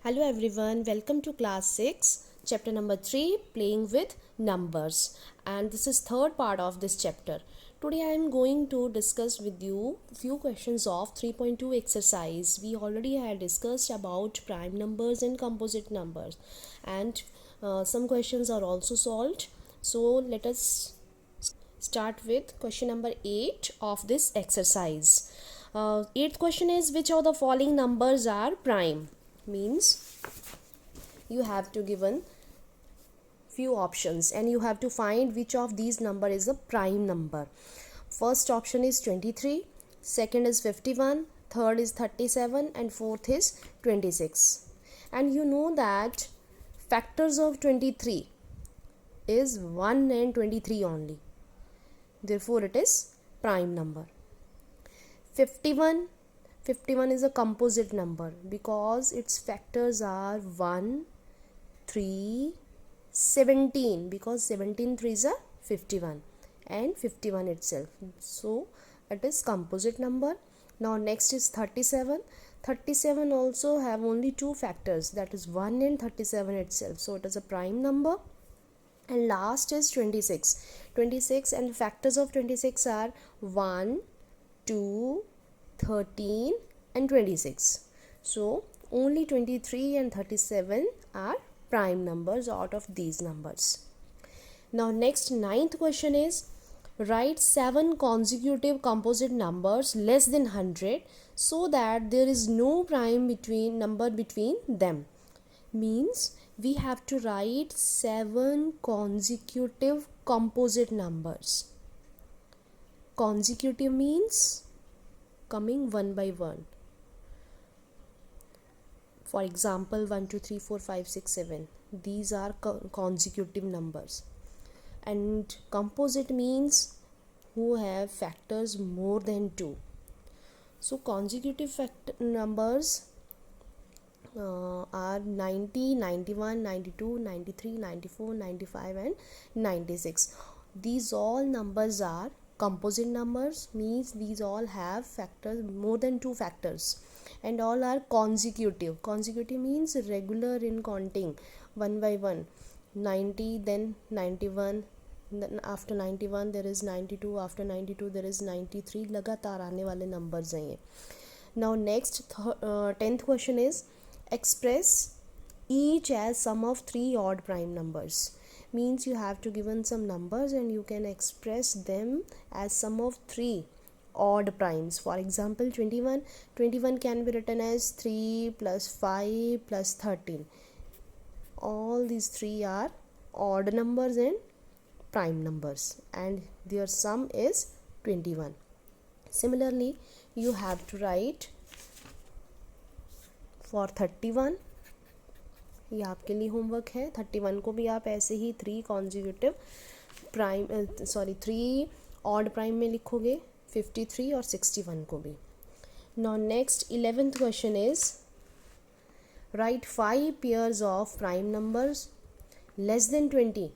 Hello everyone, welcome to class 6, chapter number 3, playing with numbers, and this is third part of this chapter. Today I am going to discuss with you few questions of 3.2 exercise. We already had discussed about prime numbers and composite numbers, and some questions are also solved. So let us start with question number 8 of this exercise. Eighth question is, which of the following numbers are prime? Means you have to given few options and you have to find which of these number is a prime number. First option is 23, second is 51, third is 37, and fourth is 26. And you know that factors of 23 is 1 and 23 only, therefore it is prime number. 51 is a composite number because its factors are 1, 3, 17, because 17 threes are 51 and 51 itself, so it is composite number. Now next is 37. 37 also have only two factors, that is 1 and 37 itself, so it is a prime number. And last is 26. 26 and factors of 26 are 1, 2, 13 and 26. So only 23 and 37 are prime numbers out of these numbers. Now next, ninth question is, write 7 consecutive composite numbers less than 100 so that there is no prime number between them. Means we have to write 7 consecutive composite numbers. Consecutive means coming one by one. For example, 1 2 3 4 5 6 7, these are consecutive numbers. And composite means who have factors more than 2. So consecutive numbers are 90, 91, 92, 93, 94, 95 and 96. These all numbers are composite numbers, means these all have factors more than 2 factors, and all are consecutive. Consecutive means regular in counting, one by one. 90, then 91, then after 91 there is 92, after 92 there is 93, लगातार आने वाले numbers हैं ये. Now next 10th question is, express each as sum of 3 odd prime numbers. Means you have to given some numbers and you can express them as sum of 3 odd primes. For example, 21 can be written as 3 plus 5 plus 13. All these 3 are odd numbers and prime numbers, and their sum is 21. Similarly, you have to write for 31, ये आपके लिए homework है. 31 को भी आप ऐसे ही 3 consecutive prime 3 odd prime में लिखोगे, 53 और 61 को भी. Now next 11th question is, right 5 pairs of prime numbers less than 20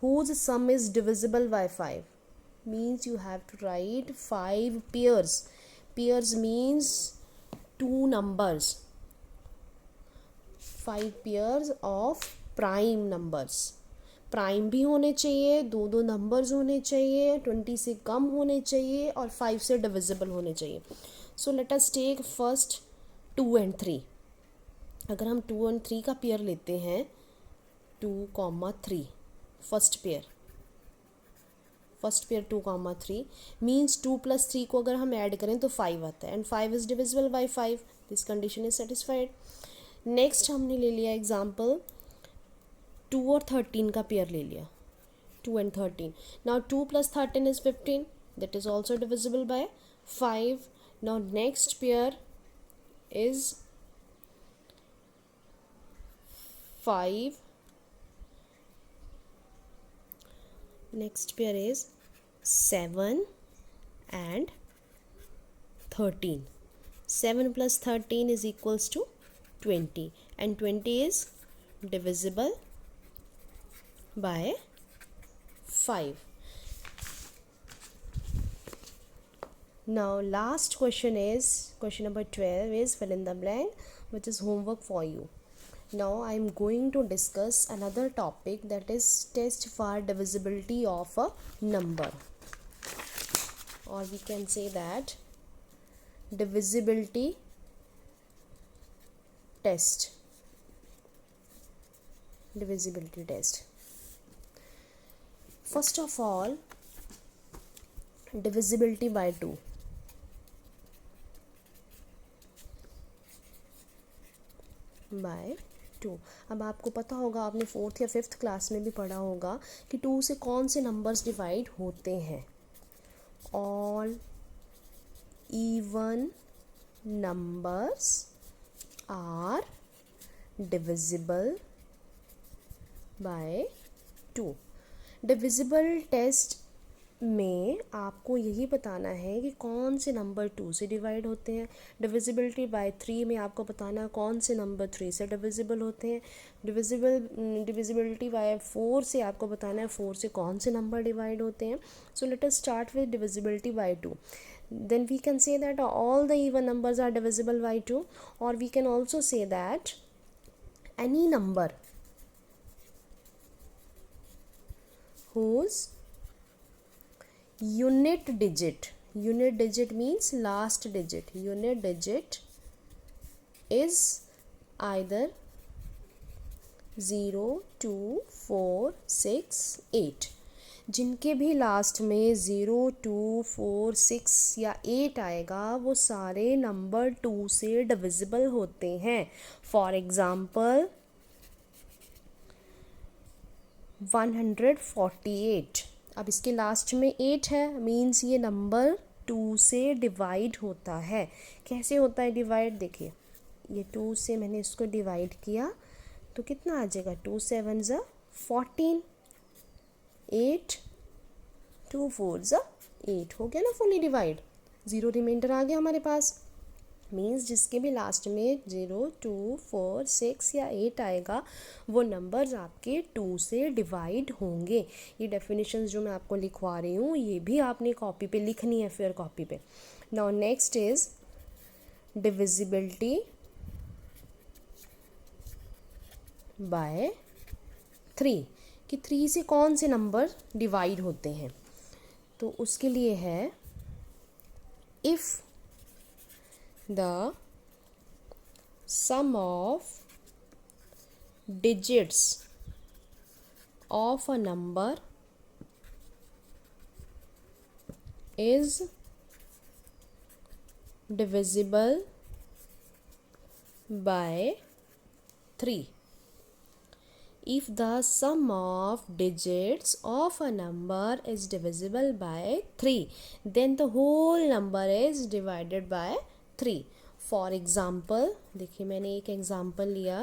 whose sum is divisible by 5. Means you have to write 5 pairs. Pairs means 2 numbers. 5 pairs of prime numbers. Prime भी होने चाहिए, दो numbers होने चाहिए, 20 से कम होने चाहिए और 5 से डिविजिबल होने चाहिए. So let us take first 2 and 3. अगर हम 2 and 3 का पेयर लेते हैं, 2, 3 फर्स्ट पेयर 2, 3 मीन्स 2 plus 3 को अगर हम ऐड करें तो 5 आता है, and 5 is divisible by 5. This condition is satisfied. Next हमने ले लिया एग्जाम्पल 2 और 13 का पेयर ले लिया, 2 and 13. Now 2 plus 13 is 15, that is also divisible by 5. Now next pair is 5. Next pair is 7 and 13. 7 plus 13 is equals to 20, and 20 is divisible by 5. Now last question is question number 12 is fill in the blank, which is homework for you. Now I am going to discuss another topic, that is test for divisibility of a number, or we can say that divisibility test. Divisibility test. First of all, divisibility by 2. Bye 2। अब आपको पता होगा, आपने 4th या 5th class में भी पढ़ा होगा कि 2 से कौन से नंबर्स डिवाइड होते हैं। All even numbers are divisible by 2। Divisible test में आपको यही बताना है कि कौन से नंबर 2 से डिवाइड होते हैं। डिविजिबिलिटी बाय 3 में आपको बताना है कौन से नंबर 3 से डिविजिबल होते हैं। डिविजिबिलिटी बाय 4 से आपको बताना है 4 से कौन से नंबर डिवाइड होते हैं। सो let us start with divisibility bye 2। Then we can say that all the even numbers are divisible by 2, or we can also say that any number whose unit digit means last digit, unit digit is either 0, 2, 4, 6, 8। जिनके भी last में 0, 2, 4, 6 या 8 आएगा वो सारे number 2 से divisible होते हैं। फॉर एग्जाम्पल 148, अब इसके लास्ट में 8 है, मीन्स ये नंबर 2 से डिवाइड होता है। कैसे होता है डिवाइड, देखिए ये 2 से मैंने इसको डिवाइड किया तो कितना आ जाएगा, 2 7 ज़ा 14, 8 2 4 ज़ा 8, हो गया ना फुली डिवाइड। 0 रिमाइंडर आ गया हमारे पास, मीन्स जिसके भी लास्ट में 0, 2, 4, 6 या 8 आएगा वो नंबर्स आपके 2 से डिवाइड होंगे। ये डेफिनेशंस जो मैं आपको लिखवा रही हूँ ये भी आपने कॉपी पे लिखनी है, फिर कॉपी पे। Now next is divisibility bye 3, कि 3 से कौन से नंबर डिवाइड होते हैं। तो उसके लिए है if the sum of digits of a number is divisible by 3. If the sum of digits of a number is divisible by 3, then the whole number is divided by 3। For example, देखिए मैंने एक example लिया।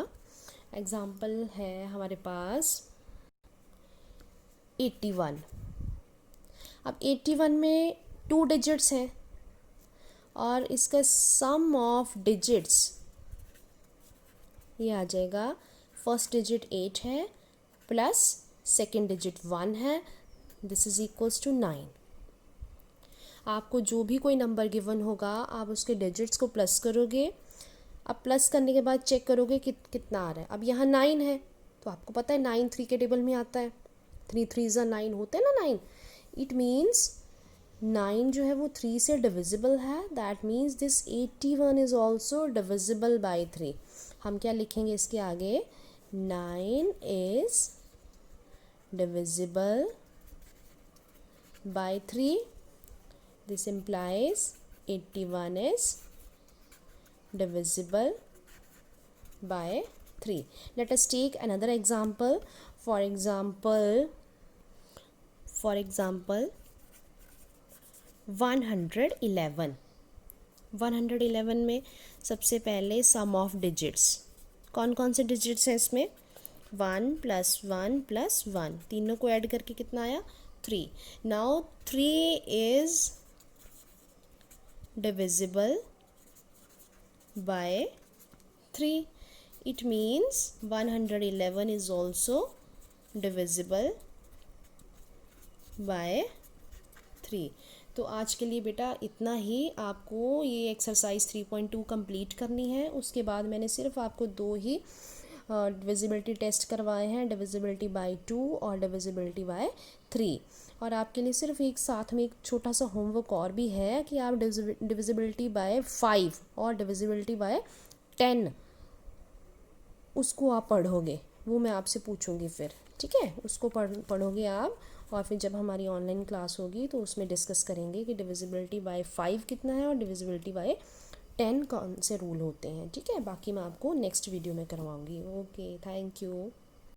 Example है हमारे पास 81। अब 81 में 2 digits हैं और इसका सम ऑफ डिजिट्स ये आ जाएगा, फर्स्ट डिजिट 8 है प्लस सेकेंड डिजिट 1 है, दिस इज़ इक्वल्स टू 9। आपको जो भी कोई नंबर गिवन होगा आप उसके डिजिट्स को प्लस करोगे। अब प्लस करने के बाद चेक करोगे कि कितना आ रहा है। अब यहाँ 9 है तो आपको पता है 9 3 के टेबल में आता है, 3 3 ज़ा 9 होते हैं ना 9। इट मीन्स 9 जो है वो 3 से डिविजिबल है। That means this 81 is also divisible by 3। हम क्या लिखेंगे इसके आगे, 9 is divisible by 3। This implies 81 is divisible by 3. Let us take another example. For example 111। 111 में सबसे पहले सम ऑफ डिजिट्स, कौन कौन से डिजिट्स हैं इसमें, 1 + 1 + 1, तीनों को ऐड करके कितना आया, 3। Now 3 is divisible by 3. It means 111 is also divisible by 3। तो आज के लिए बेटा इतना ही। आपको ये एक्सरसाइज 3.2 कंप्लीट करनी है। उसके बाद मैंने सिर्फ आपको 2 ही डिविजिबिलिटी टेस्ट करवाए हैं, डिविजिबिलिटी बाय 2 और डिविजिबिलिटी बाय 3। और आपके लिए सिर्फ एक साथ में एक छोटा सा होमवर्क और भी है कि आप डिविजिबिलिटी बाय 5 और डिविजिबिलिटी बाय 10 उसको आप पढ़ोगे, वो मैं आपसे पूछूंगी फिर, ठीक है। उसको पढ़ोगे आप, और फिर जब हमारी ऑनलाइन क्लास होगी तो उसमें डिस्कस करेंगे कि डिविजिबिलिटी बाय 5 कितना है और डिविजिबिलिटी बाय 10 कौन से रूल होते हैं, ठीक है। बाकी मैं आपको नेक्स्ट वीडियो में करवाऊँगी। Okay, thank you.